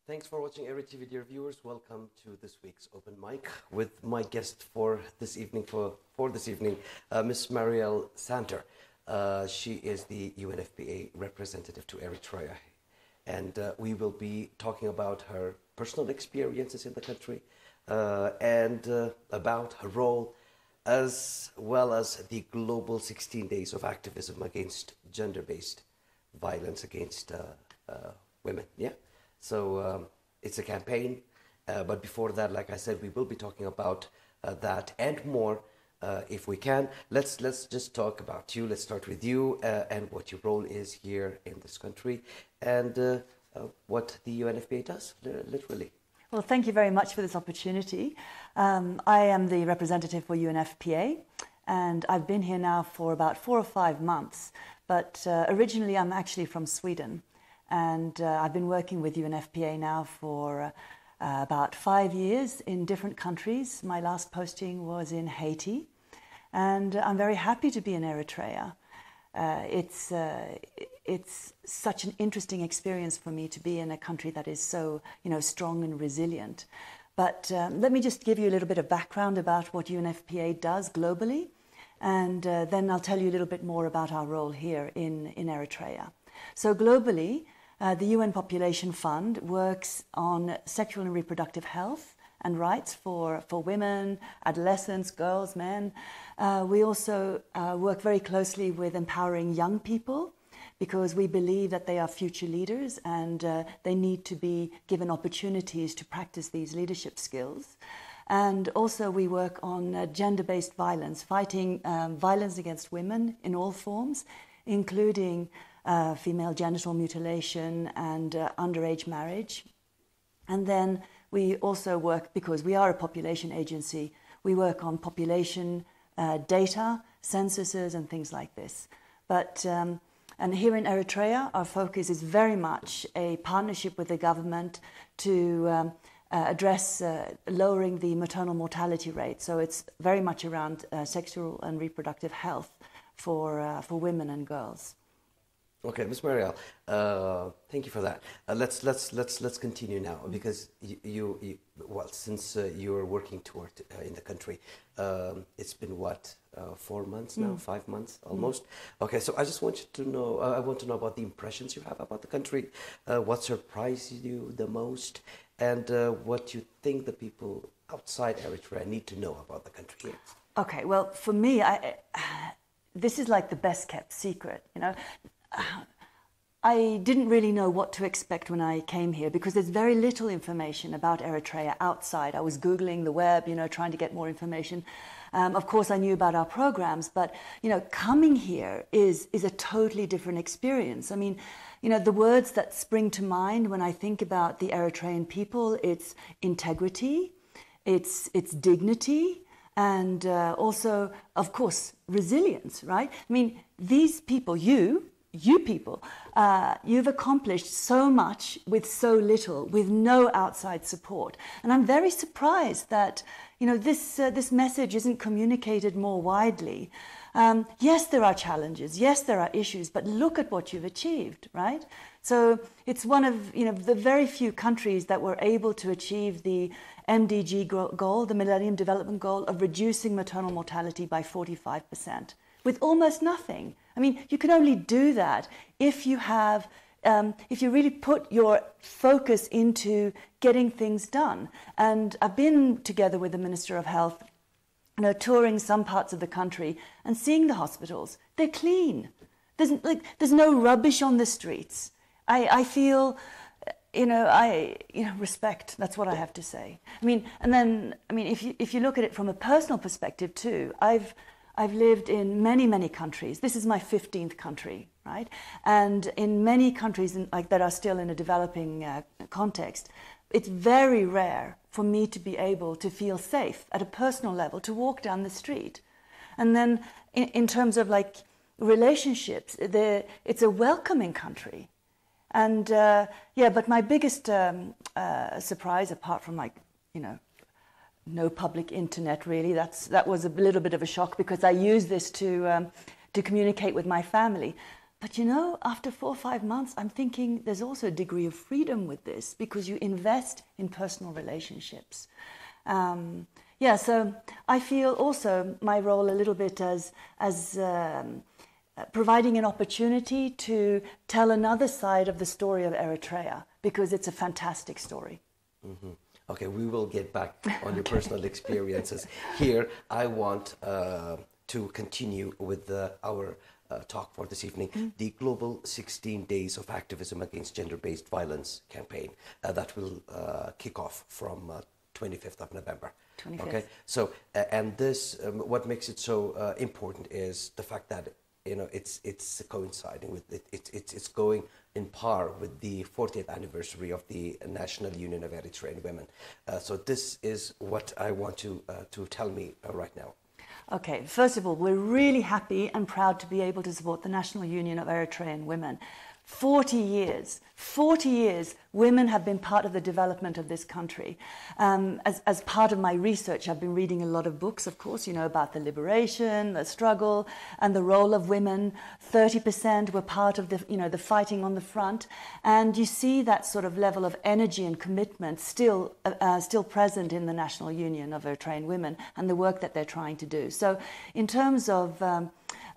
Thanks for watching ERi-TV, dear viewers. Welcome to this week's open mic with my guest for this evening, Miss Marielle Sander. She is the UNFPA representative to Eritrea, and we will be talking about her personal experiences in the country and about her role, as well as the global 16 days of activism against gender-based violence against women. Yeah. So it's a campaign, but before that, like I said, we will be talking about that and more if we can. Let's just talk about you. Let's start with you and what your role is here in this country and what the UNFPA does, literally. Well, thank you very much for this opportunity. I am the representative for UNFPA, and I've been here now for about 4 or 5 months, but originally I'm actually from Sweden. And I've been working with UNFPA now for about 5 years in different countries. My last posting was in Haiti, and I'm very happy to be in Eritrea. It's such an interesting experience for me to be in a country that is so, strong and resilient. But let me just give you a little bit of background about what UNFPA does globally, and then I'll tell you a little bit more about our role here in Eritrea. So globally, the UN Population Fund works on sexual and reproductive health and rights for women, adolescents, girls, men. We also work very closely with empowering young people because we believe that they are future leaders and they need to be given opportunities to practice these leadership skills. And also we work on gender-based violence, fighting violence against women in all forms, including female genital mutilation and underage marriage. And then we also work, because we are a population agency, we work on population data, censuses and things like this. But and here in Eritrea, our focus is very much a partnership with the government to address lowering the maternal mortality rate. So it's very much around sexual and reproductive health for women and girls. Okay, Ms. Marielle, thank you for that. Let's continue now, because since you're working toward in the country, it's been what, 4 months now, 5 months almost. Okay, so I just want you to know. I want to know about the impressions you have about the country, what surprised you the most, and what you think the people outside Eritrea need to know about the country. Okay, well, for me, this is like the best kept secret, I didn't really know what to expect when I came here because there's very little information about Eritrea outside. I was Googling the web, trying to get more information. Of course, I knew about our programs, but, coming here is a totally different experience. I mean, the words that spring to mind when I think about the Eritrean people, it's integrity, it's dignity, and also, of course, resilience, right? I mean, these people, you people, you've accomplished so much with so little, with no outside support. And I'm very surprised that, this message isn't communicated more widely. Yes, there are challenges. Yes, there are issues, but look at what you've achieved, right? So it's one of, the very few countries that were able to achieve the MDG goal, the Millennium Development Goal, of reducing maternal mortality by 45%, with almost nothing. I mean, you can only do that if you have, if you really put your focus into getting things done. And I've been together with the Minister of Health, touring some parts of the country and seeing the hospitals. They're clean. There's no rubbish on the streets. I feel, respect. That's what I have to say. I mean, and then, if you look at it from a personal perspective too, I've lived in many, many countries. This is my 15th country, right? And in many countries that are still in a developing context, it's very rare for me to be able to feel safe at a personal level, to walk down the street. And then in terms of relationships, it's a welcoming country. And but my biggest surprise, apart from no public internet really. That was a little bit of a shock because I use this to communicate with my family. But you know, after 4 or 5 months, I'm thinking there's also a degree of freedom with this because you invest in personal relationships. Yeah, so I feel also my role a little bit as providing an opportunity to tell another side of the story of Eritrea, because it's a fantastic story. Mm-hmm. Okay, we will get back on your personal experiences. Here, I want to continue with our talk for this evening, the Global 16 Days of Activism Against Gender-Based Violence campaign that will kick off from 25th of November. 25th. Okay, so and this, what makes it so important is the fact that it's coinciding with it's going in par with the 40th anniversary of the National Union of Eritrean Women. So this is what I want to tell me right now. Okay, first of all, we're really happy and proud to be able to support the National Union of Eritrean Women. 40 years, women have been part of the development of this country. As part of my research, I've been reading a lot of books, of course, about the liberation, the struggle, and the role of women. 30% were part of the fighting on the front. And you see that sort of level of energy and commitment still present in the National Union of Eritrean Women and the work that they're trying to do. So in terms of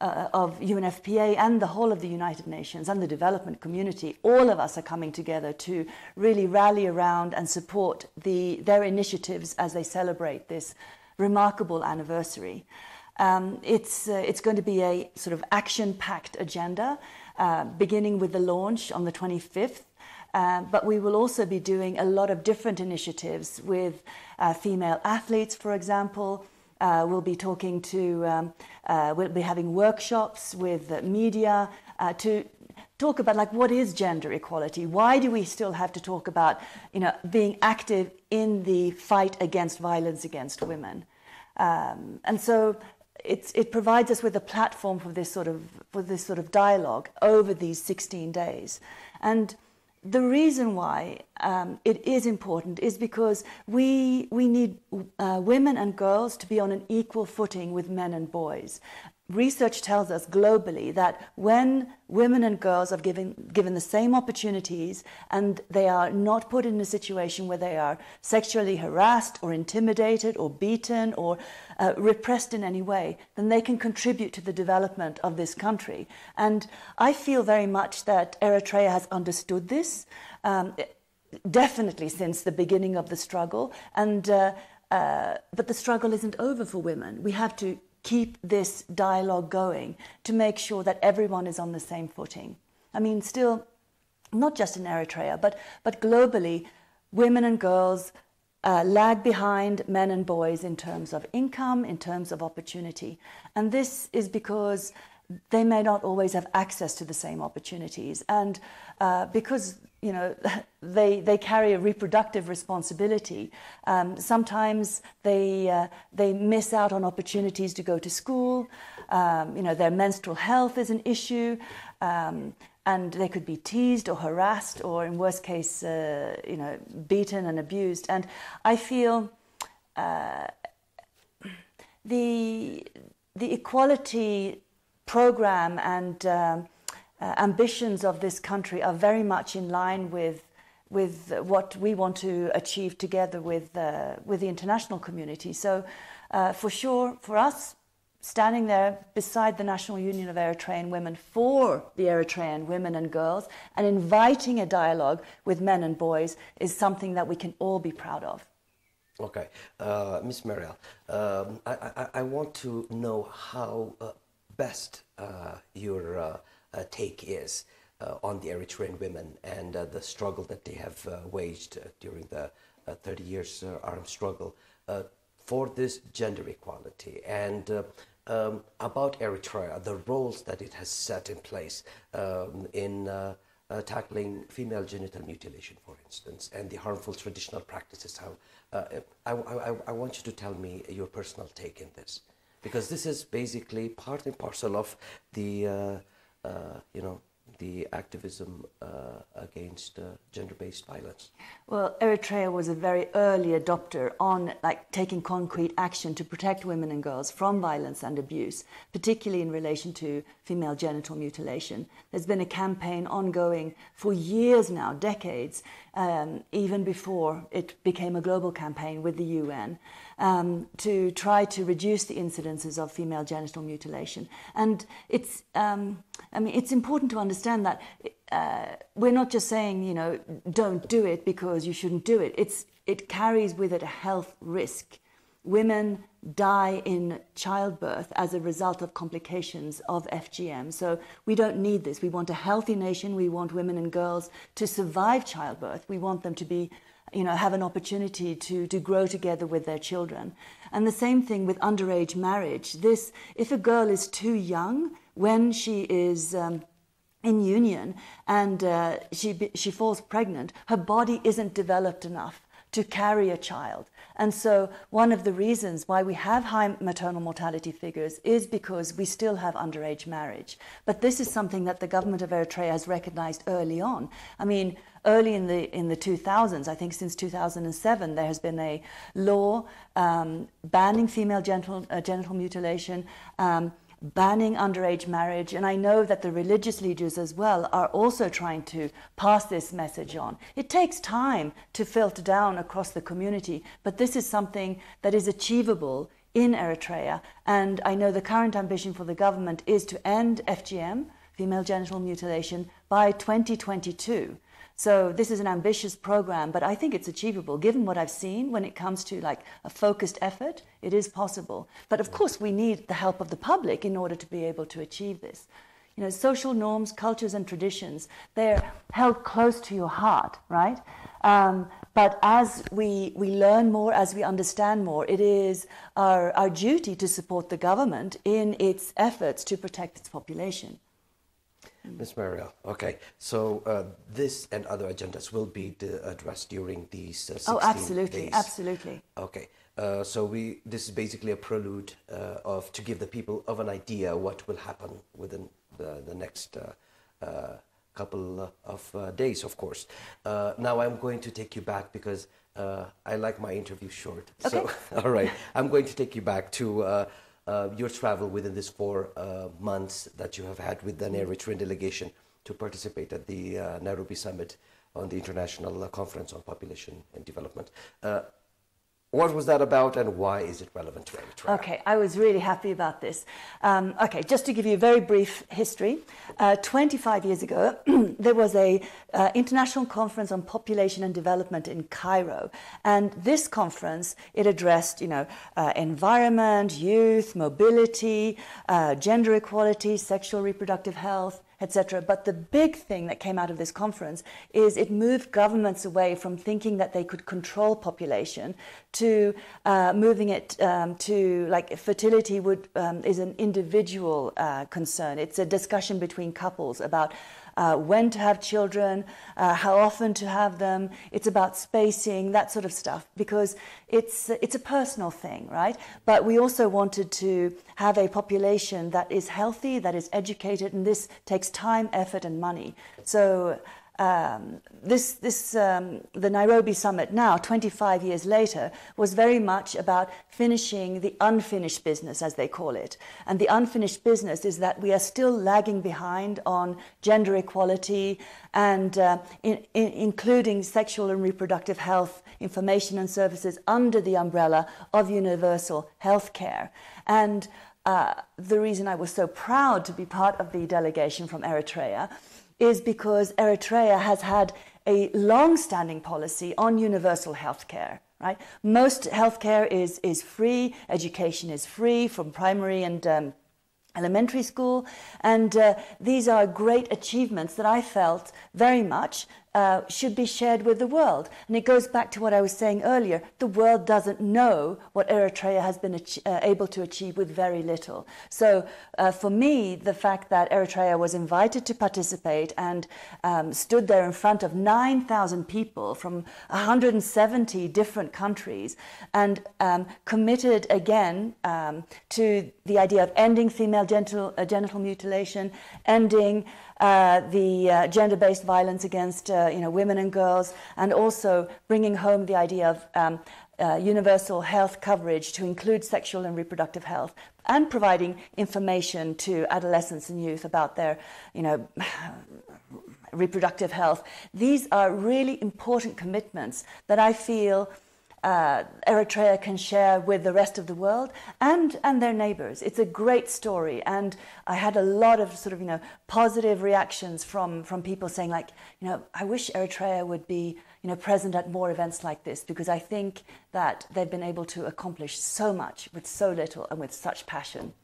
UNFPA and the whole of the United Nations and the development community, all of us are coming together to really rally around and support their initiatives as they celebrate this remarkable anniversary. It's going to be a sort of action-packed agenda, beginning with the launch on the 25th. But we will also be doing a lot of different initiatives with female athletes, for example. We'll be talking to, we'll be having workshops with media to talk about what is gender equality? Why do we still have to talk about, being active in the fight against violence against women? And so it provides us with a platform for this sort of dialogue over these 16 days. And the reason why it is important is because we need women and girls to be on an equal footing with men and boys. Research tells us globally that when women and girls are given the same opportunities and they are not put in a situation where they are sexually harassed or intimidated or beaten or repressed in any way, then they can contribute to the development of this country. And I feel very much that Eritrea has understood this, definitely since the beginning of the struggle. And but the struggle isn't over for women. We have to keep this dialogue going to make sure that everyone is on the same footing. I mean, still, not just in Eritrea, but globally, women and girls lag behind men and boys in terms of income, in terms of opportunity. And this is because they may not always have access to the same opportunities. And because they carry a reproductive responsibility. Sometimes they miss out on opportunities to go to school. Their menstrual health is an issue, and they could be teased or harassed, or in worst case, beaten and abused. And I feel the equality program and ambitions of this country are very much in line with what we want to achieve together with the international community. So for sure, for us, standing there beside the National Union of Eritrean Women for the Eritrean women and girls and inviting a dialogue with men and boys is something that we can all be proud of. Okay. Ms. Marielle, I want to know how best your take is on the Eritrean women and the struggle that they have waged during the 30 years armed struggle for this gender equality, and about Eritrea, the roles that it has set in place in tackling female genital mutilation, for instance, and the harmful traditional practices. How I want you to tell me your personal take in this, because this is basically part and parcel of the the activism against gender-based violence? Well, Eritrea was a very early adopter on taking concrete action to protect women and girls from violence and abuse, particularly in relation to female genital mutilation. There's been a campaign ongoing for years now, decades, even before it became a global campaign with the UN, to try to reduce the incidences of female genital mutilation. And it's, it's important to understand that we're not just saying, don't do it because you shouldn't do it. It carries with it a health risk. Women die in childbirth as a result of complications of FGM. So we don't need this. We want a healthy nation. We want women and girls to survive childbirth. We want them to be, have an opportunity to grow together with their children. And the same thing with underage marriage. If a girl is too young when she is in union and she falls pregnant, her body isn't developed enough to carry a child. And so one of the reasons why we have high maternal mortality figures is because we still have underage marriage. But this is something that the government of Eritrea has recognized early on. I mean, early in the 2000s, I think since 2007, there has been a law banning female genital mutilation, banning underage marriage, and I know that the religious leaders as well are also trying to pass this message on. It takes time to filter down across the community, but this is something that is achievable in Eritrea, and I know the current ambition for the government is to end FGM, female genital mutilation, by 2022. So this is an ambitious program, but I think it's achievable. Given what I've seen when it comes to a focused effort, it is possible. But of course, we need the help of the public in order to be able to achieve this. Social norms, cultures, and traditions, they're held close to your heart, right? But as we learn more, as we understand more, it is our duty to support the government in its efforts to protect its population. Ms. Marielle, okay, so this and other agendas will be addressed during these 16 absolutely, days. Absolutely. Okay, so this is basically a prelude to give the people of an idea what will happen within the next couple of days, of course. Now I'm going to take you back because I like my interview short. Okay. So, all right, I'm going to take you back to your travel within this 4 months that you have had with an Eritrean delegation to participate at the Nairobi summit on the International Conference on Population and Development. What was that about and why is it relevant to Eritrea? Okay, I was really happy about this. Okay, just to give you a very brief history, 25 years ago, there was a international conference on population and development in Cairo. And this conference, it addressed, environment, youth, mobility, gender equality, sexual reproductive health, etc. But the big thing that came out of this conference is it moved governments away from thinking that they could control population to moving it to fertility is an individual concern. It's a discussion between couples about when to have children, how often to have them. It's about spacing, that sort of stuff, because it's a personal thing, right? But we also wanted to have a population that is healthy, that is educated, and this takes time, effort, and money. So the Nairobi summit now, 25 years later, was very much about finishing the unfinished business, as they call it. And the unfinished business is that we are still lagging behind on gender equality and including sexual and reproductive health information and services under the umbrella of universal health care. And the reason I was so proud to be part of the delegation from Eritrea is because Eritrea has had a long-standing policy on universal health care, right? Most healthcare is free, education is free from primary and elementary school, and these are great achievements that I felt very much should be shared with the world. And it goes back to what I was saying earlier. The world doesn't know what Eritrea has been able to achieve with very little. So for me, the fact that Eritrea was invited to participate and stood there in front of 9,000 people from 170 different countries and committed again to the idea of ending female genital mutilation, ending the gender-based violence against women and girls, and also bringing home the idea of universal health coverage to include sexual and reproductive health, and providing information to adolescents and youth about their, reproductive health. These are really important commitments that I feel Eritrea can share with the rest of the world and their neighbors. It's a great story, and I had a lot of sort of positive reactions from people saying, like, I wish Eritrea would be present at more events like this, because I think that they've been able to accomplish so much with so little and with such passion.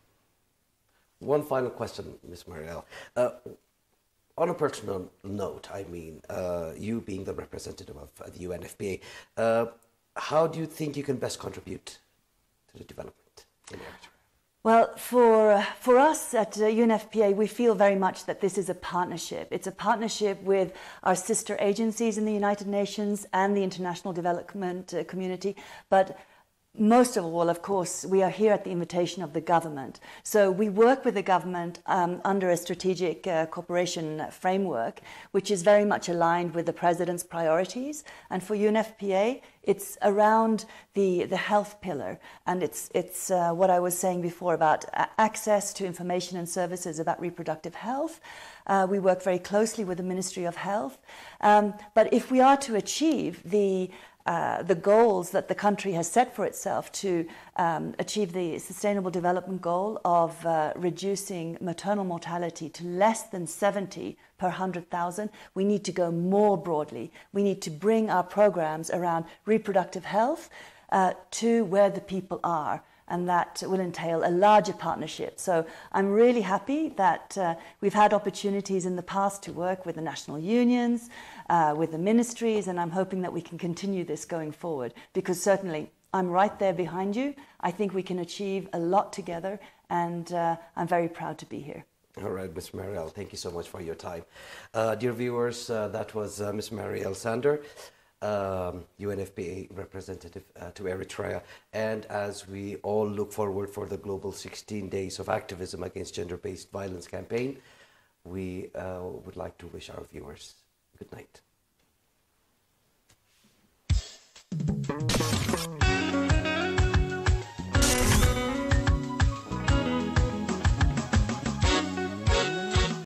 One final question, Ms. Marielle. On a personal note, I mean, you being the representative of the UNFPA, how do you think you can best contribute to the development in Eritrea? Well, for us at UNFPA, we feel very much that this is a partnership. It's a partnership with our sister agencies in the United Nations and the international development community, but most of all, of course, we are here at the invitation of the government. So we work with the government under a strategic cooperation framework, which is very much aligned with the President's priorities. And for UNFPA, it's around the health pillar. And it's what I was saying before about access to information and services about reproductive health. We work very closely with the Ministry of Health. But if we are to achieve the goals that the country has set for itself to achieve the Sustainable Development Goal of reducing maternal mortality to less than 70 per 100,000, we need to go more broadly. We need to bring our programs around reproductive health to where the people are. And that will entail a larger partnership. So I'm really happy that we've had opportunities in the past to work with the national unions, with the ministries, and I'm hoping that we can continue this going forward, because certainly I'm right there behind you. I think we can achieve a lot together, and I'm very proud to be here. All right, Ms. Marielle, thank you so much for your time. Dear viewers, that was Ms. Marielle Sander, UNFPA representative to Eritrea. And as we all look forward for the global 16 days of activism against gender-based violence campaign, we would like to wish our viewers good night.